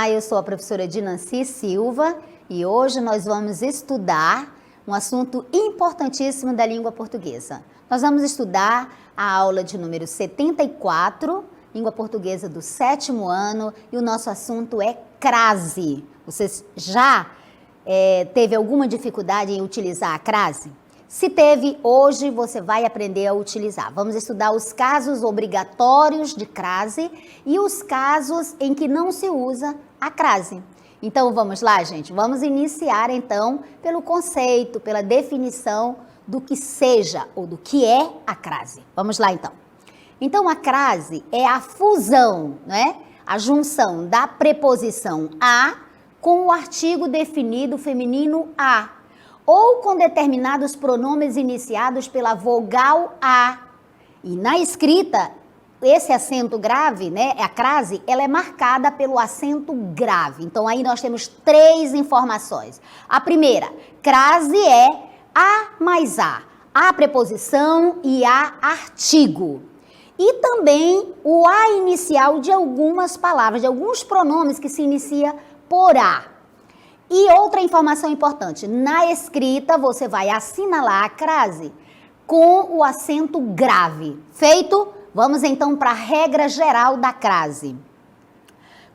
Olá, eu sou a professora Dinanci Silva e hoje nós vamos estudar um assunto importantíssimo da língua portuguesa. Nós vamos estudar a aula de número 74, língua portuguesa do 7º ano, e o nosso assunto é crase. Você já teve alguma dificuldade em utilizar a crase? Se teve, hoje você vai aprender a utilizar. Vamos estudar os casos obrigatórios de crase e os casos em que não se usa a crase. Então vamos lá, gente? Vamos iniciar então pelo conceito, pela definição do que seja ou do que é a crase. Vamos lá então. Então a crase é a fusão, né? A junção da preposição a com o artigo definido feminino a, ou com determinados pronomes iniciados pela vogal a. E na escrita, esse acento grave, né, a crase, ela é marcada pelo acento grave. Então aí nós temos 3 informações. A primeira, crase é a mais a preposição e a artigo. E também o a inicial de algumas palavras, de alguns pronomes que se inicia por a. E outra informação importante, na escrita você vai assinalar a crase com o acento grave. Feito? Vamos então para a regra geral da crase.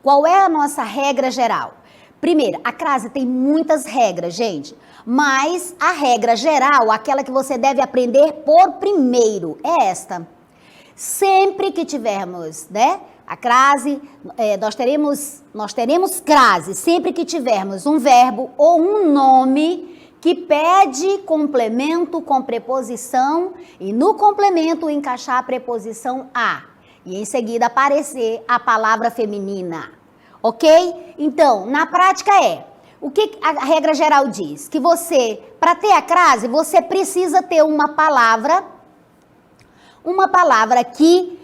Qual é a nossa regra geral? Primeiro, a crase tem muitas regras, gente, mas a regra geral, aquela que você deve aprender por primeiro, é esta. Sempre que tivermos, né, a crase, nós teremos crase sempre que tivermos um verbo ou um nome que pede complemento com preposição e no complemento encaixar a preposição a e em seguida aparecer a palavra feminina, ok? Então, na prática o que a regra geral diz? Que você, para ter a crase, você precisa ter uma palavra que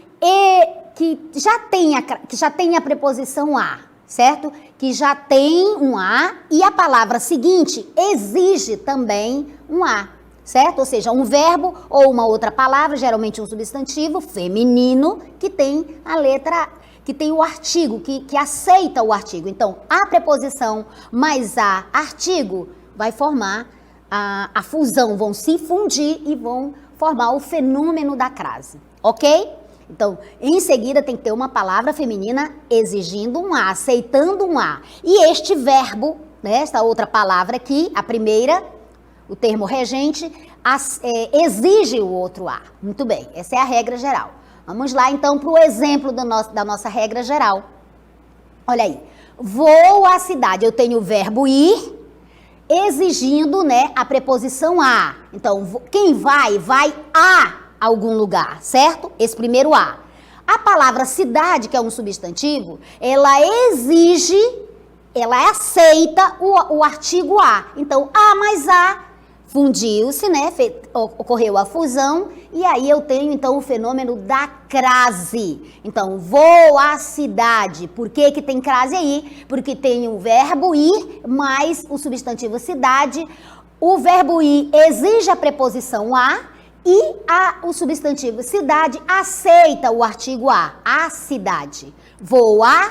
já tem a preposição a, certo? Que já tem um a e a palavra seguinte exige também um a, certo? Ou seja, um verbo ou uma outra palavra, geralmente um substantivo feminino, que tem a letra, que tem o artigo, que aceita o artigo. Então, a preposição mais a artigo vai formar a fusão, vão se fundir e vão formar o fenômeno da crase, ok? Então, em seguida tem que ter uma palavra feminina exigindo um a, aceitando um a. E este verbo, né, esta outra palavra aqui, a primeira, o termo regente, exige o outro a. Muito bem, essa é a regra geral. Vamos lá então para o exemplo da nossa regra geral. Olha aí, vou à cidade, eu tenho o verbo ir, exigindo, né, a preposição a. Então, quem vai a algum lugar, certo? Esse primeiro a. A palavra cidade, que é um substantivo, ela exige, ela aceita o artigo a. Então, a mais a fundiu-se, né? Ocorreu a fusão e aí eu tenho então o fenômeno da crase. Então, vou à cidade. Por que que tem crase aí? Porque tem o verbo ir mais o substantivo cidade. O verbo ir exige a preposição a e o substantivo cidade aceita o artigo a cidade. Vou à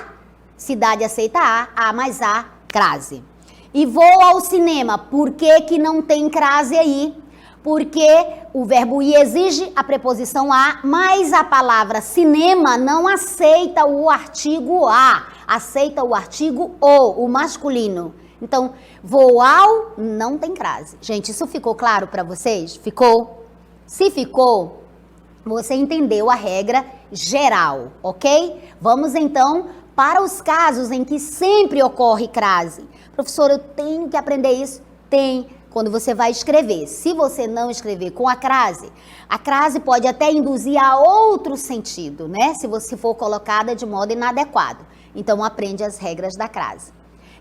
cidade, aceita a mais a, crase. E vou ao cinema, por que que não tem crase aí? Porque o verbo ir exige a preposição a, mas a palavra cinema não aceita o artigo a, aceita o artigo o masculino. Então, vou ao, não tem crase. Gente, isso ficou claro para vocês? Ficou? Se ficou, você entendeu a regra geral, ok? Vamos então para os casos em que sempre ocorre crase. Professor, eu tenho que aprender isso? Tem, quando você vai escrever. Se você não escrever com a crase pode até induzir a outro sentido, né? Se você for colocada de modo inadequado. Então, aprende as regras da crase.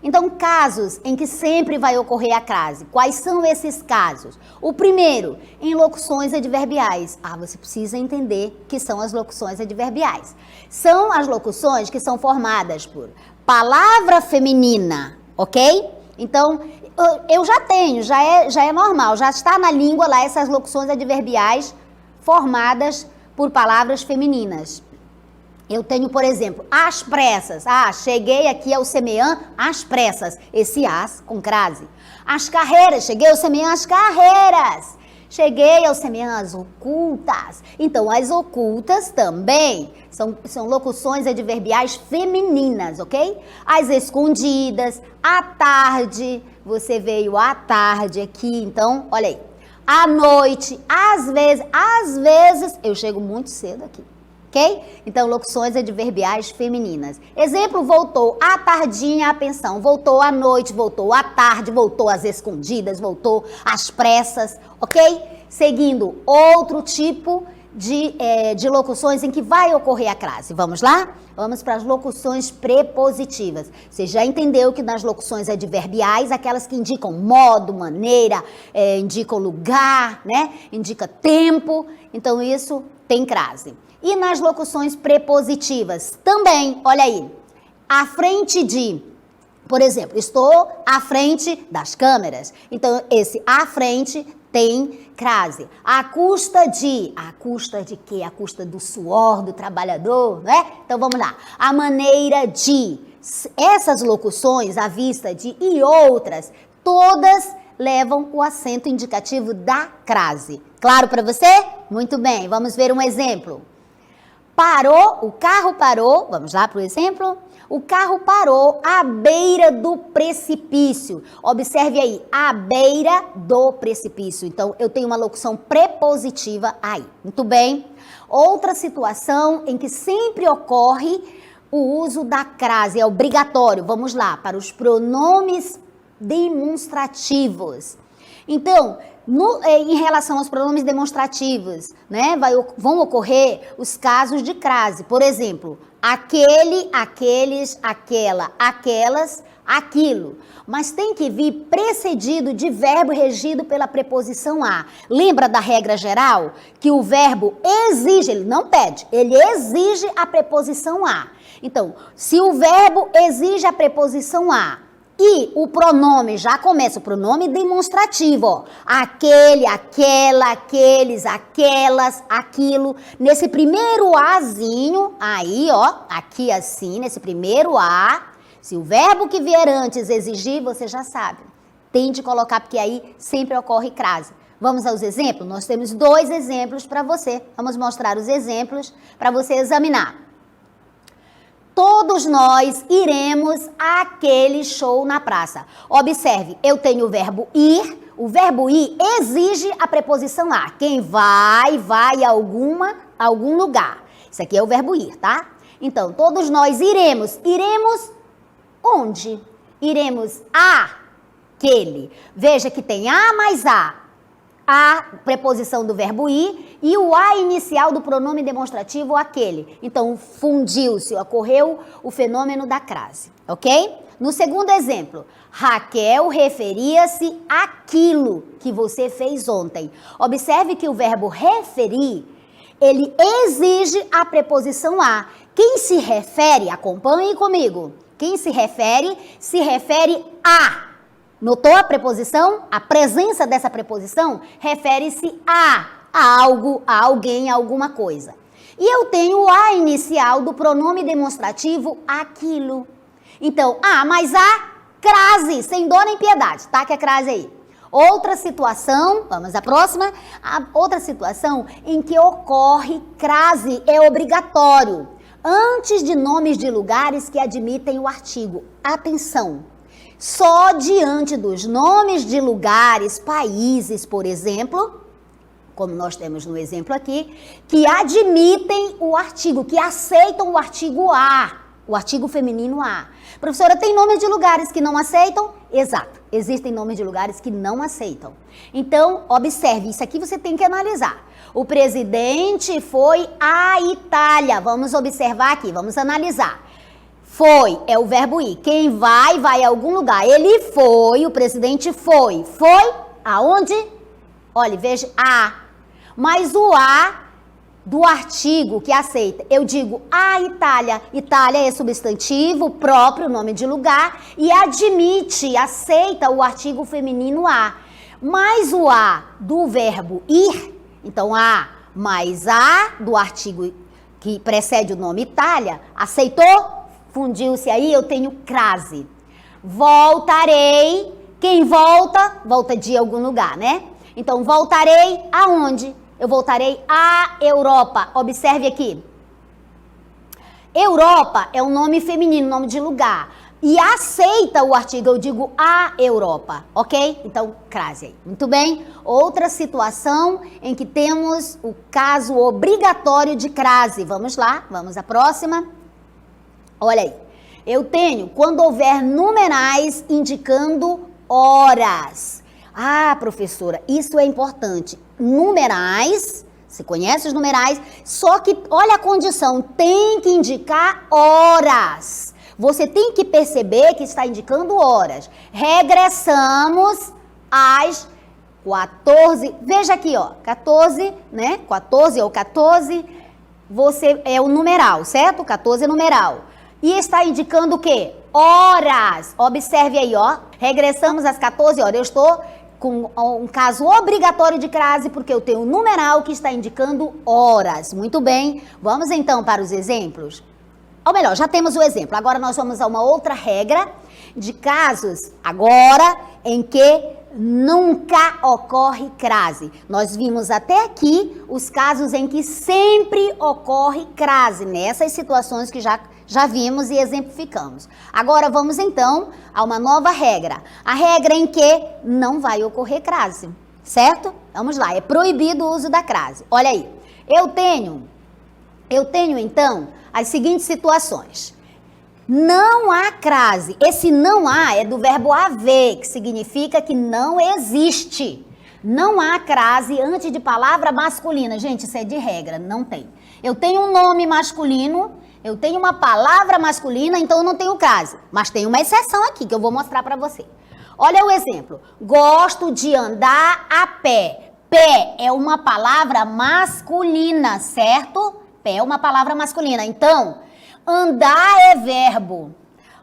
Então, casos em que sempre vai ocorrer a crase. Quais são esses casos? O primeiro, em locuções adverbiais. Você precisa entender que são as locuções adverbiais. São as locuções que são formadas por palavra feminina, ok? Então, eu já tenho, já é normal, já está na língua lá essas locuções adverbiais formadas por palavras femininas. Eu tenho, por exemplo, às pressas. Ah, cheguei aqui ao Semean às pressas. Esse as com crase. As carreiras. Cheguei ao Semean às carreiras. Cheguei ao Semean às ocultas. Então, as ocultas também são locuções adverbiais femininas, ok? As escondidas, à tarde. Você veio à tarde aqui, então, olha aí. À noite, às vezes, eu chego muito cedo aqui. Ok? Então, locuções adverbiais femininas. Exemplo, voltou à tardinha à pensão, voltou à noite, voltou à tarde, voltou às escondidas, voltou às pressas, ok? Seguindo outro tipo de locuções em que vai ocorrer a crase. Vamos lá? Vamos para as locuções prepositivas. Você já entendeu que nas locuções adverbiais, aquelas que indicam modo, maneira, indicam lugar, né? Indica tempo, então isso tem crase. E nas locuções prepositivas também, olha aí, à frente de, por exemplo, estou à frente das câmeras. Então, esse à frente tem crase. À custa de quê? À custa do suor do trabalhador, né? Então, vamos lá. A maneira de, essas locuções, à vista de e outras, todas levam o acento indicativo da crase. Claro para você? Muito bem, vamos ver um exemplo. Parou, o carro parou, vamos lá para o exemplo. O carro parou à beira do precipício. Observe aí, à beira do precipício. Então, eu tenho uma locução prepositiva aí. Muito bem. Outra situação em que sempre ocorre o uso da crase, é obrigatório. Vamos lá, para os pronomes demonstrativos. Então, em relação aos pronomes demonstrativos, né, vão ocorrer os casos de crase. Por exemplo, aquele, aqueles, aquela, aquelas, aquilo. Mas tem que vir precedido de verbo regido pela preposição a. Lembra da regra geral? Que o verbo exige, ele não pede, ele exige a preposição a. Então, se o verbo exige a preposição a, e o pronome já começa, o pronome demonstrativo, ó. Aquele, aquela, aqueles, aquelas, aquilo. Nesse primeiro azinho, aí, ó, aqui assim, nesse primeiro a, se o verbo que vier antes exigir, você já sabe. Tente colocar, porque aí sempre ocorre crase. Vamos aos exemplos? Nós temos 2 exemplos para você. Vamos mostrar os exemplos para você examinar. Todos nós iremos àquele show na praça. Observe, eu tenho o verbo ir. O verbo ir exige a preposição a. Quem vai a algum lugar. Isso aqui é o verbo ir, tá? Então, todos nós iremos. Iremos onde? Iremos àquele. Veja que tem a mais a preposição do verbo ir e o a inicial do pronome demonstrativo aquele. Então, fundiu-se, ocorreu o fenômeno da crase, ok? No segundo exemplo, Raquel referia-se àquilo que você fez ontem. Observe que o verbo referir, ele exige a preposição a. Quem se refere, acompanhe comigo, quem se refere a. Notou a preposição? A presença dessa preposição refere-se a algo, a alguém, a alguma coisa. E eu tenho o a inicial do pronome demonstrativo aquilo. Então, mais a crase, sem dó nem piedade, tá? Que é crase aí. Outra situação, vamos à próxima. Outra situação em que ocorre crase é obrigatório. Antes de nomes de lugares que admitem o artigo. Atenção! Só diante dos nomes de lugares, países, por exemplo, como nós temos no exemplo aqui, que admitem o artigo, que aceitam o artigo a, o artigo feminino a. Professora, tem nomes de lugares que não aceitam? Exato, existem nomes de lugares que não aceitam. Então, observe, isso aqui você tem que analisar. O presidente foi à Itália. Vamos observar aqui, vamos analisar. Foi, é o verbo ir. Quem vai a algum lugar. Ele foi, o presidente foi. Foi aonde? Olha, veja, a. Mas o a do artigo que aceita, eu digo a Itália. Itália é substantivo próprio, nome de lugar, e admite, aceita o artigo feminino a. Mas o a do verbo ir, então a mais a do artigo que precede o nome Itália, aceitou? Fundiu-se aí, eu tenho crase. Voltarei. Quem volta? Volta de algum lugar, né? Então, voltarei aonde? Eu voltarei à Europa. Observe aqui. Europa é um nome feminino, nome de lugar. E aceita o artigo, eu digo a Europa, ok? Então, crase aí. Muito bem. Outra situação em que temos o caso obrigatório de crase. Vamos lá, vamos à próxima. Olha aí. Eu tenho quando houver numerais indicando horas. Ah, professora, isso é importante. Numerais, você conhece os numerais, só que olha a condição, tem que indicar horas. Você tem que perceber que está indicando horas. Regressamos às 14, veja aqui, ó, 14, né? 14 ou 14, você é o numeral, certo? 14 é numeral. E está indicando o quê? Horas. Observe aí, ó. Regressamos às 14 horas. Eu estou com um caso obrigatório de crase porque eu tenho um numeral que está indicando horas. Muito bem. Vamos então para os exemplos. Ou melhor, já temos o exemplo. Agora nós vamos a uma outra regra de casos agora em que nunca ocorre crase. Nós vimos até aqui os casos em que sempre ocorre crase, nessas situações que já vimos e exemplificamos. Agora vamos então a uma nova regra. A regra em que não vai ocorrer crase, certo? Vamos lá, é proibido o uso da crase. Olha aí, eu tenho então as seguintes situações. Não há crase. Esse não há é do verbo haver, que significa que não existe. Não há crase antes de palavra masculina. Gente, isso é de regra, não tem. Eu tenho um nome masculino, eu tenho uma palavra masculina, então eu não tenho crase. Mas tem uma exceção aqui que eu vou mostrar para você. Olha o exemplo. Gosto de andar a pé. Pé é uma palavra masculina, certo? Pé é uma palavra masculina. Então, andar é verbo,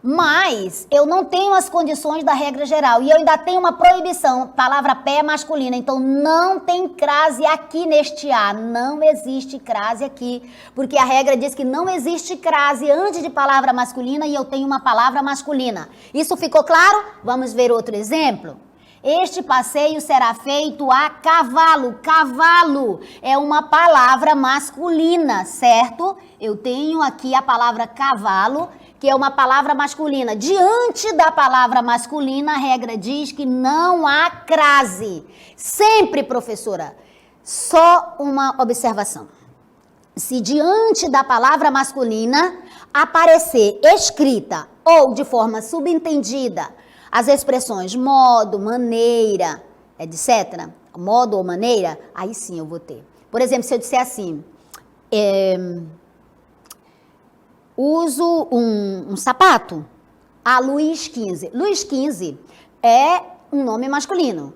mas eu não tenho as condições da regra geral e eu ainda tenho uma proibição, palavra pé é masculina, então não tem crase aqui neste A, não existe crase aqui, porque a regra diz que não existe crase antes de palavra masculina e eu tenho uma palavra masculina. Isso ficou claro? Vamos ver outro exemplo? Este passeio será feito a cavalo. Cavalo é uma palavra masculina, certo? Eu tenho aqui a palavra cavalo, que é uma palavra masculina. Diante da palavra masculina, a regra diz que não há crase. Sempre, professora, só uma observação. Se diante da palavra masculina aparecer escrita ou de forma subentendida, as expressões modo, maneira, etc., modo ou maneira, aí sim eu vou ter. Por exemplo, se eu disser assim, uso um sapato, a Luiz 15. Luiz 15 é um nome masculino.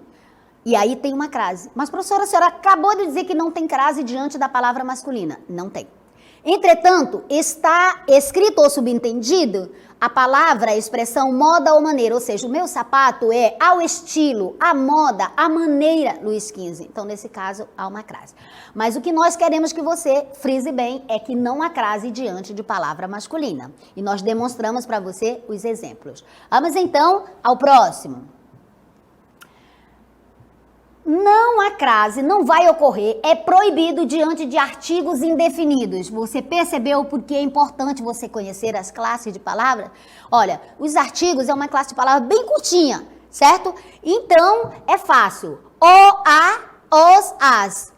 E aí tem uma crase. Mas, professora, a senhora acabou de dizer que não tem crase diante da palavra masculina. Não tem. Entretanto, está escrito ou subentendido a palavra, a expressão moda ou maneira, ou seja, o meu sapato é ao estilo, a moda, a maneira Luiz XV. Então, nesse caso, há uma crase. Mas o que nós queremos que você frise bem é que não há crase diante de palavra masculina. E nós demonstramos para você os exemplos. Vamos então ao próximo. Não há crase, não vai ocorrer, é proibido diante de artigos indefinidos. Você percebeu por que é importante você conhecer as classes de palavras? Olha, os artigos é uma classe de palavra bem curtinha, certo? Então, é fácil. O, a, os, as.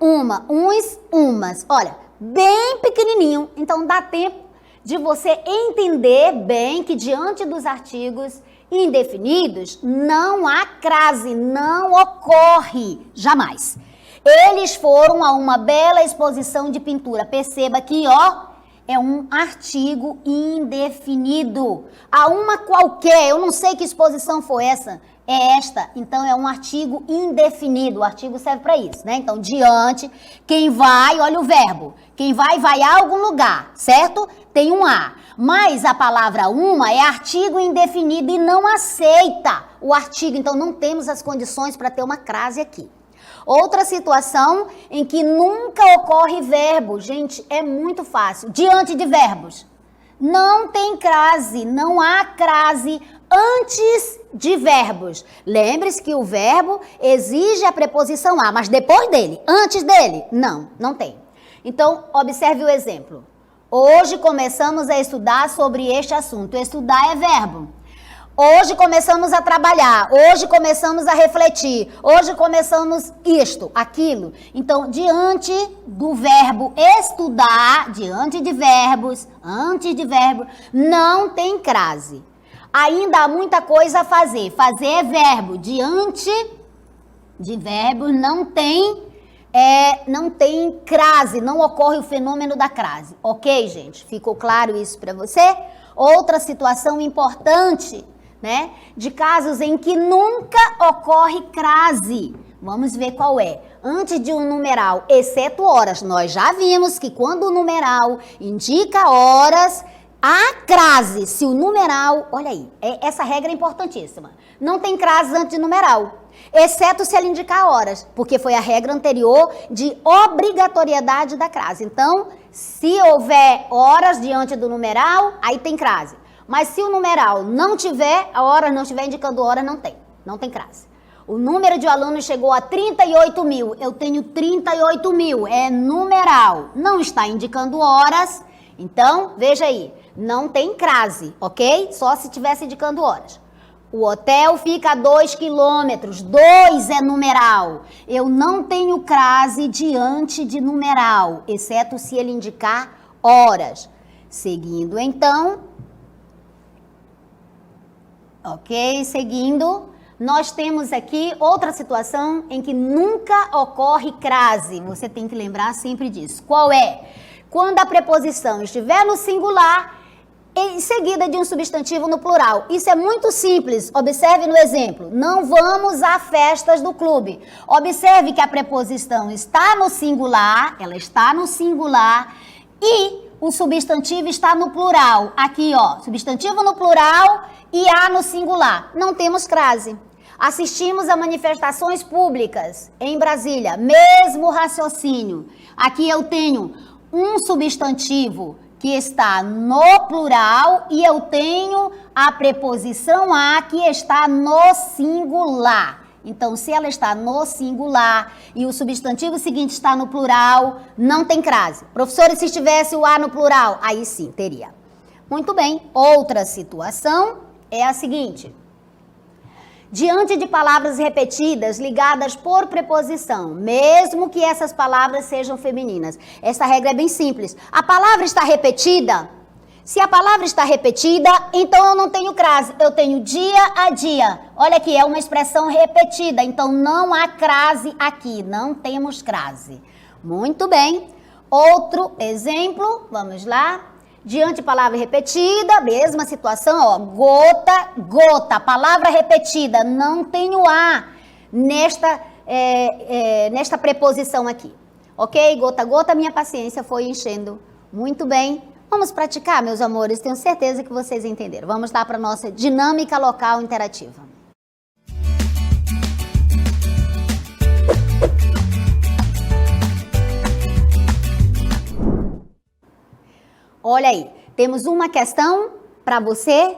Uma, uns, umas. Olha, bem pequenininho. Então, dá tempo de você entender bem que diante dos artigos indefinidos, não há crase, não ocorre, jamais. Eles foram a uma bela exposição de pintura. Perceba aqui, ó, é um artigo indefinido. A uma qualquer, eu não sei que exposição foi essa, é esta. Então, é um artigo indefinido. O artigo serve para isso, né? Então, diante, quem vai, olha o verbo. Quem vai a algum lugar, certo? Tem um a. Mas a palavra uma é artigo indefinido e não aceita o artigo. Então, não temos as condições para ter uma crase aqui. Outra situação em que nunca ocorre verbo. Gente, é muito fácil. Diante de verbos. Não tem crase, não há crase antes de verbos. Lembre-se que o verbo exige a preposição a, mas depois dele, antes dele, não tem. Então, observe o exemplo. Hoje começamos a estudar sobre este assunto. Estudar é verbo. Hoje começamos a trabalhar, hoje começamos a refletir, hoje começamos isto, aquilo. Então, diante do verbo estudar, diante de verbos, antes de verbo, não tem crase. Ainda há muita coisa a fazer. Fazer é verbo. Diante de verbos não tem crase, não ocorre o fenômeno da crase. Ok, gente? Ficou claro isso para você? Outra situação importante, né? De casos em que nunca ocorre crase. Vamos ver qual é. Antes de um numeral, exceto horas, nós já vimos que quando o numeral indica horas, há crase. Se o numeral, olha aí, essa regra é importantíssima. Não tem crase antes de numeral, exceto se ele indicar horas, porque foi a regra anterior de obrigatoriedade da crase. Então, se houver horas diante do numeral, aí tem crase. Mas se o numeral não tiver, a hora não estiver indicando hora, não tem crase. O número de alunos chegou a 38 mil, eu tenho 38 mil, é numeral, não está indicando horas, então, veja aí, não tem crase, ok? Só se estivesse indicando horas. O hotel fica a 2 quilômetros, 2 é numeral. Eu não tenho crase diante de numeral, exceto se ele indicar horas. Seguindo, então, ok? Seguindo, nós temos aqui outra situação em que nunca ocorre crase. Você tem que lembrar sempre disso. Qual é? Quando a preposição estiver no singular, em seguida de um substantivo no plural. Isso é muito simples. Observe no exemplo. Não vamos a festas do clube. Observe que a preposição está no singular, ela está no singular e o substantivo está no plural. Aqui, ó, substantivo no plural e a no singular. Não temos crase. Assistimos a manifestações públicas em Brasília. Mesmo raciocínio. Aqui eu tenho um substantivo que está no plural e eu tenho a preposição a que está no singular. Então, se ela está no singular e o substantivo seguinte está no plural, não tem crase. Professora, se estivesse o a no plural, aí sim, teria. Muito bem. Outra situação é a seguinte. Diante de palavras repetidas ligadas por preposição, mesmo que essas palavras sejam femininas. Essa regra é bem simples. A palavra está repetida. Se a palavra está repetida, então eu não tenho crase. Eu tenho dia a dia. Olha aqui, é uma expressão repetida. Então não há crase aqui. Não temos crase. Muito bem. Outro exemplo. Vamos lá. Diante de palavra repetida, mesma situação, ó, gota, gota, palavra repetida, não tenho a nesta preposição aqui, ok? Gota, gota, minha paciência foi enchendo. Muito bem, vamos praticar, meus amores, tenho certeza que vocês entenderam. Vamos lá para a nossa dinâmica local interativa. Olha aí, temos uma questão para você,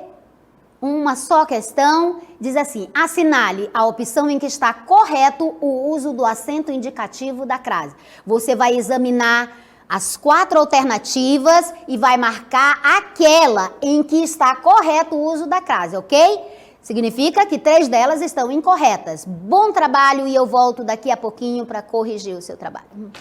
uma só questão, diz assim, assinale a opção em que está correto o uso do acento indicativo da crase. Você vai examinar as 4 alternativas e vai marcar aquela em que está correto o uso da crase, ok? Significa que 3 delas estão incorretas. Bom trabalho e eu volto daqui a pouquinho para corrigir o seu trabalho.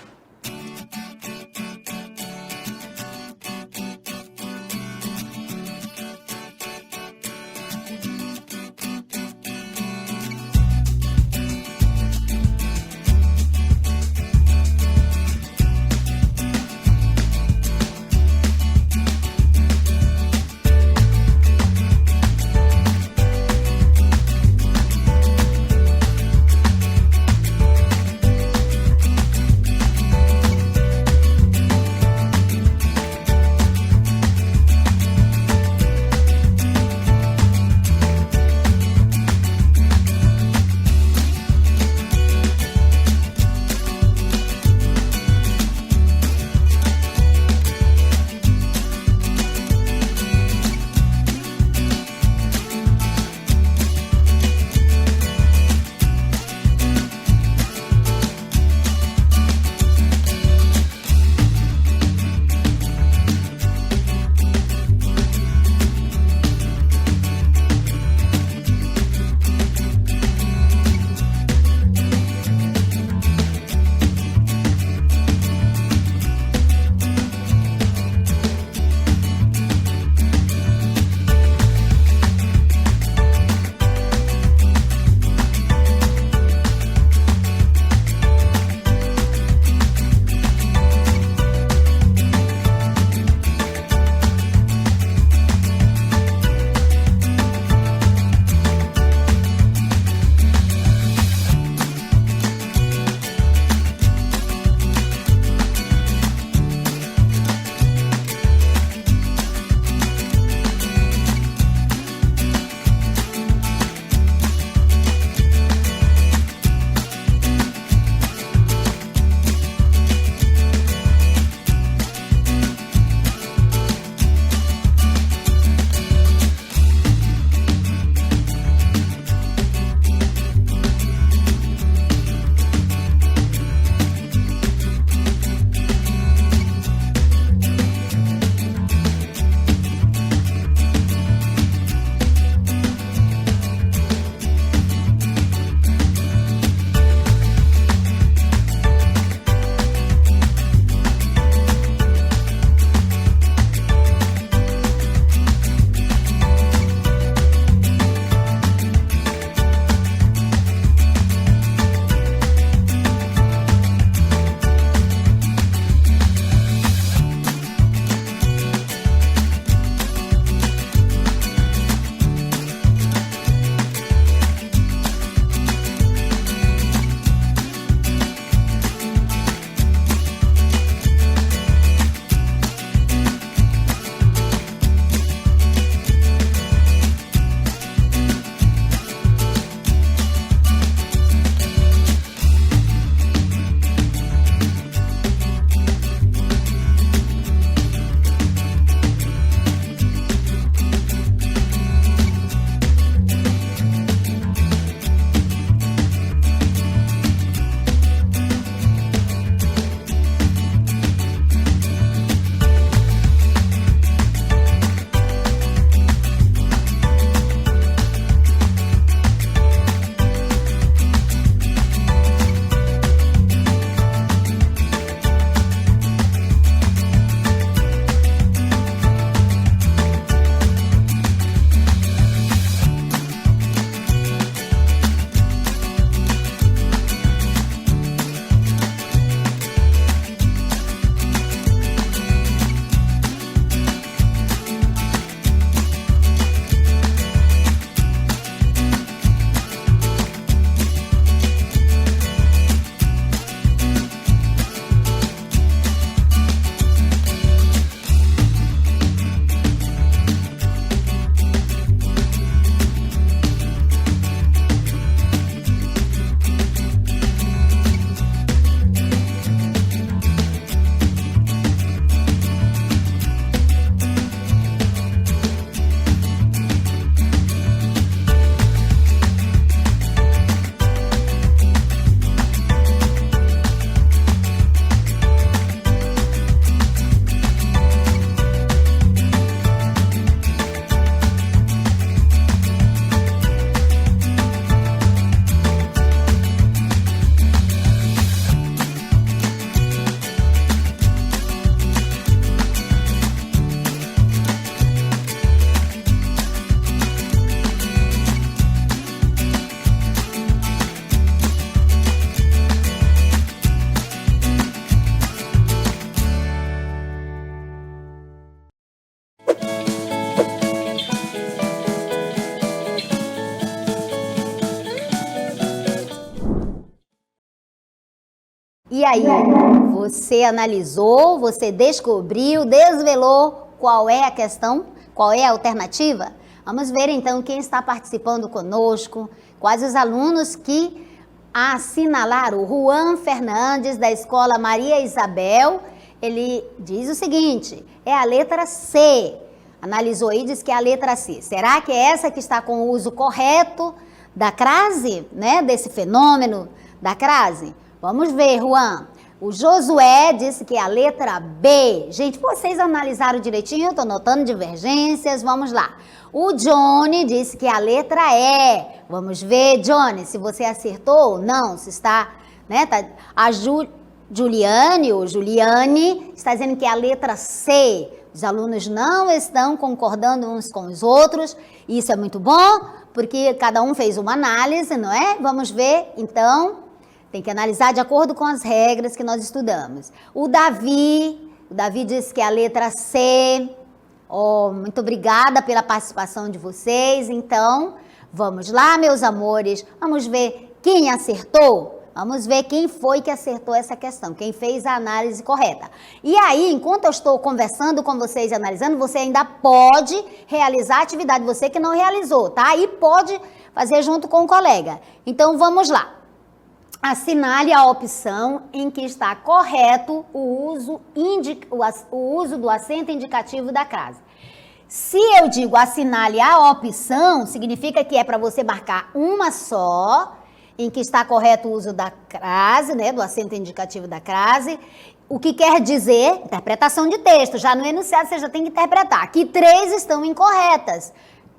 E aí, você analisou, você descobriu, desvelou qual é a questão, qual é a alternativa? Vamos ver então quem está participando conosco, quais os alunos que assinalaram. O Juan Fernandes, da Escola Maria Isabel, ele diz o seguinte, é a letra C. Analisou aí e diz que é a letra C. Será que é essa que está com o uso correto da crase, né, desse fenômeno da crase? Vamos ver, Juan. O Josué disse que é a letra B. Gente, vocês analisaram direitinho? Eu estou notando divergências. Vamos lá. O Johnny disse que é a letra E. Vamos ver, Johnny, se você acertou ou não. Se está, né? Tá, a Juliane está dizendo que é a letra C. Os alunos não estão concordando uns com os outros. Isso é muito bom, porque cada um fez uma análise, não é? Vamos ver, então, tem que analisar de acordo com as regras que nós estudamos. O Davi disse que é a letra C. Oh, muito obrigada pela participação de vocês. Então, vamos lá, meus amores. Vamos ver quem acertou. Vamos ver quem foi que acertou essa questão, quem fez a análise correta. E aí, enquanto eu estou conversando com vocês e analisando, você ainda pode realizar a atividade, você que não realizou, tá? E pode fazer junto com o colega. Então, vamos lá. Assinale a opção em que está correto o uso do acento indicativo da crase. Se eu digo assinale a opção, significa que é para você marcar uma só, em que está correto o uso da crase, né, do acento indicativo da crase, o que quer dizer, interpretação de texto, já no enunciado você já tem que interpretar, que 3 estão incorretas,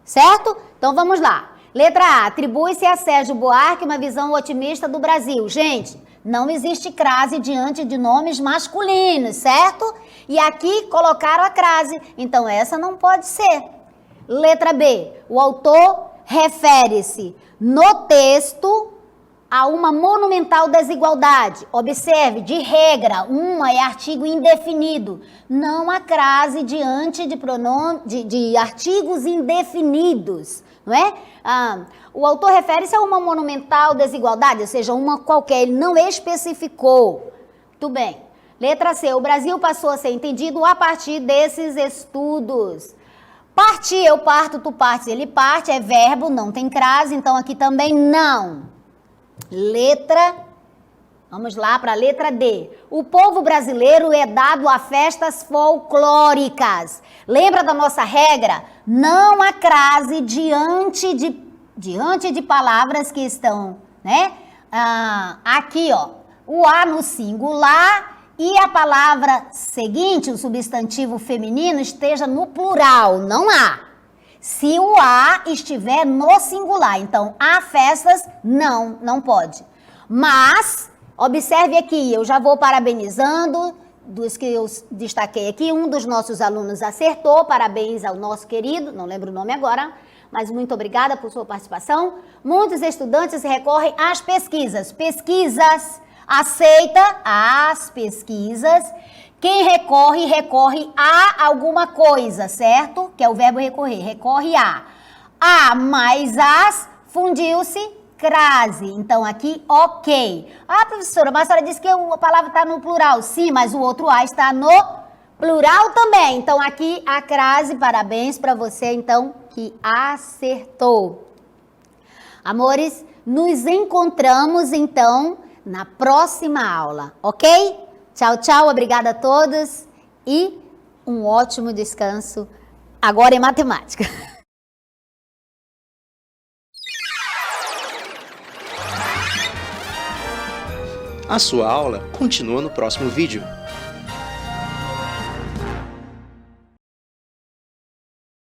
certo? Então vamos lá. Letra A, atribui-se a Sérgio Buarque uma visão otimista do Brasil. Gente, não existe crase diante de nomes masculinos, certo? E aqui colocaram a crase, então essa não pode ser. Letra B, o autor refere-se no texto a uma monumental desigualdade. Observe, de regra, uma é artigo indefinido. Não há crase diante de artigos indefinidos, não é? O autor refere-se a uma monumental desigualdade, ou seja, uma qualquer, ele não especificou. Muito bem. Letra C, o Brasil passou a ser entendido a partir desses estudos. Partir, eu parto, tu partes, ele parte, é verbo, não tem crase, então aqui também não. Vamos lá para a letra D. O povo brasileiro é dado a festas folclóricas. Lembra da nossa regra? Não há crase diante de palavras que estão, né? Aqui, ó, o A no singular e a palavra seguinte, o substantivo feminino, esteja no plural, não há. Se o A estiver no singular, então há festas, não pode. Mas, observe aqui, eu já vou parabenizando, dos que eu destaquei aqui, um dos nossos alunos acertou, parabéns ao nosso querido, não lembro o nome agora, mas muito obrigada por sua participação. Muitos estudantes recorrem às pesquisas. Aceita as pesquisas. Quem recorre a alguma coisa, certo? Que é o verbo recorrer, recorre a. A mais as, fundiu-se, crase. Então, aqui, ok. Professora, mas a senhora disse que a palavra está no plural. Sim, mas o outro a está no plural também. Então, aqui, a crase, parabéns para você, então, que acertou. Amores, nos encontramos, então, na próxima aula, ok? Tchau, tchau, obrigada a todos e um ótimo descanso agora em matemática. A sua aula continua no próximo vídeo.